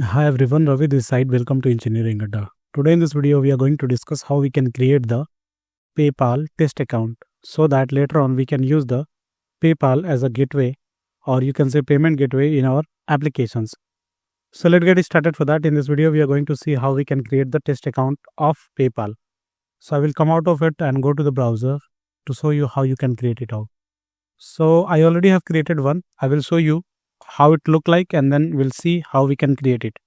Hi everyone, Ravi this side. Welcome to EnggAdda. Today in this video, we are going to discuss how we can create the PayPal test account so that later on we can use the PayPal as a gateway, or you can say payment gateway in our applications. So let's get started. For that, in this video, we are going to see how we can create the test account of PayPal. So I will come out of it and go to the browser to show you how you can create it out. So I already have created one. I will show you how it look like, and then we'll see how we can create it.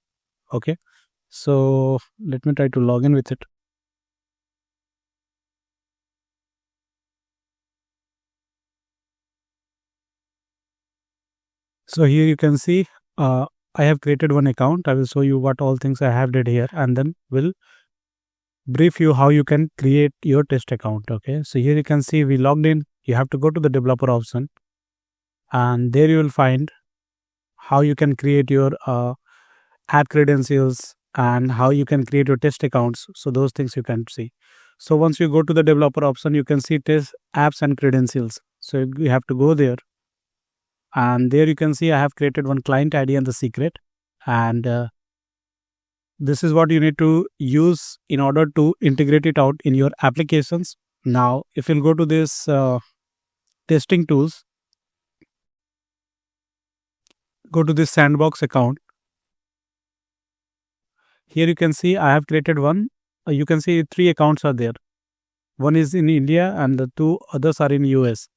Okay. So let me try to log in with it. So here you can see I have created one account. I will show you what all things I have did here, and then we'll brief you how you can create your test account. Okay. So here you can see we logged in. You have to go to the developer option, and there you will find how you can create your app credentials and how you can create your test accounts. So those things you can see. So once you go to the developer option, you can see test apps and credentials. So you have to go there, and there you can see I have created one client ID and the secret, and this is what you need to use in order to integrate it out in your applications. Now if you'll go to this testing tools, go to this sandbox account. Here you can see I have created one. You can see 3 accounts are there. One is in India and the 2 others are in US.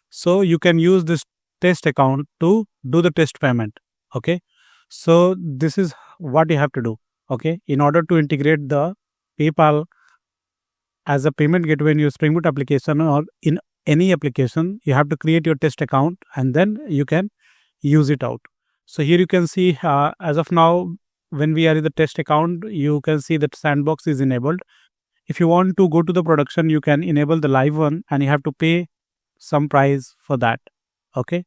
So you can use this test account to do the test payment. Okay. So this is what you have to do. Okay. In order to integrate the PayPal as a payment gateway in your Spring Boot application or in any application, you have to create your test account and then you can use it out. So here you can see as of now, when we are in the test account, you can see that sandbox is enabled. If you want to go to the production, you can enable the live one and you have to pay some price for that. Okay.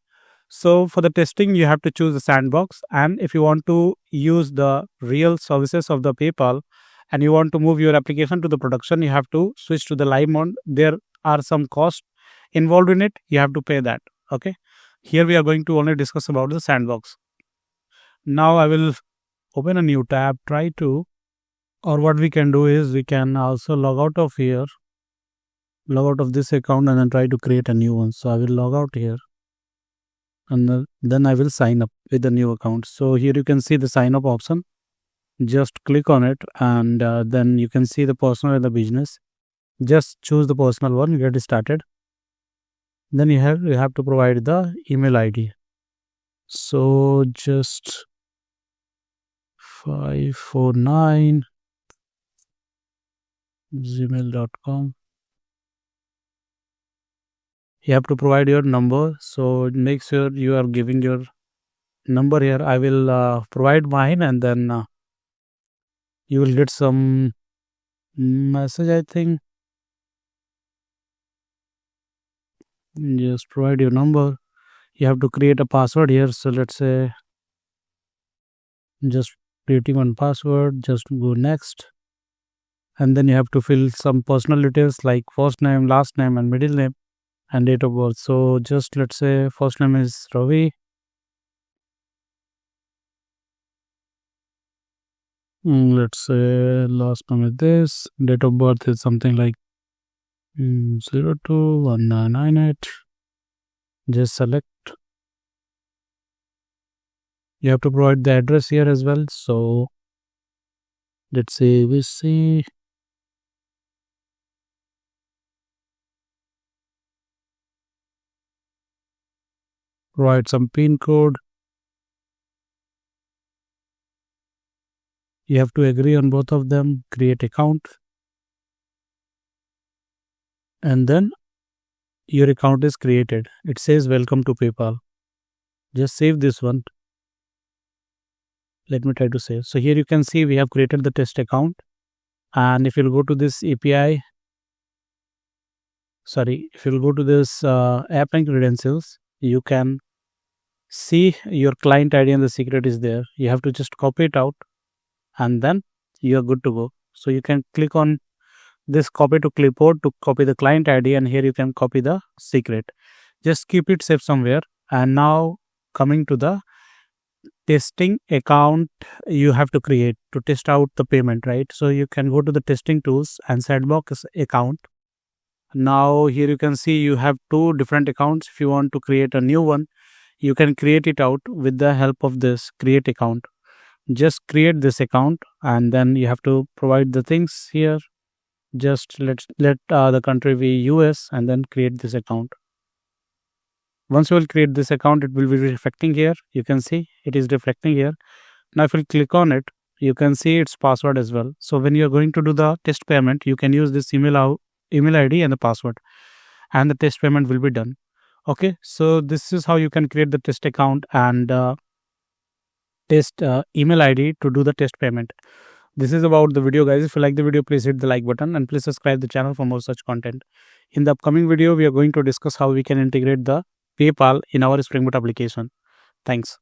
So for the testing, you have to choose the sandbox. And if you want to use the real services of the PayPal and you want to move your application to the production, you have to switch to the live mode. There are some costs involved in it. You have to pay that. Okay. Here we are going to only discuss about the sandbox. Now I will open a new tab, or what we can do is we can also log out of here, log out of this account and then try to create a new one. So I will log out here and then I will sign up with the new account. So here you can see the sign up option. Just click on it and then you can see the personal and the business. Just choose the personal one, get started. Then you have to provide the email ID. So just 549 gmail.com. You have to provide your number, so make sure you are giving your number here. I will provide mine and then you will get some message, I think. Just provide your number. You have to create a password here. So let's say just creating one password, just go next. And then you have to fill some personal details like first name, last name and middle name and date of birth. So just let's say first name is Ravi. Let's say last name is this. Date of birth is something like 021998. Just select. You have to provide the address here as well. So let's say we see. Provide some PIN code. You have to agree on both of them. Create account. And then your account is created. It says welcome to PayPal. Just save this one. Let me try to save. So here you can see we have created the test account. And if you'll go to this API, if you'll go to this app and credentials, you can see your client ID and the secret is there. You have to just copy it out and then you're good to go. So you can click on this copy to clipboard to copy the client ID, and here you can copy the secret. Just keep it safe somewhere. And now coming to the testing account you have to create to test out the payment, right? So you can go to the testing tools and sandbox account. Now here you can see you have two different accounts. If you want to create a new one, you can create it out with the help of this create account. Just create this account and then you have to provide the things here. Just let the country be US and then create this account. Once you will create this account, it will be reflecting here. You can see it is reflecting here. Now if you click on it, you can see its password as well. So when you are going to do the test payment, you can use this email ID and the password, and the test payment will be done. Okay, so this is how you can create the test account and test email ID to do the test payment. This is about the video, guys. If you like the video, please hit the like button and please subscribe the channel for more such content. In the upcoming video, we are going to discuss how we can integrate the PayPal in our Spring Boot application. Thanks.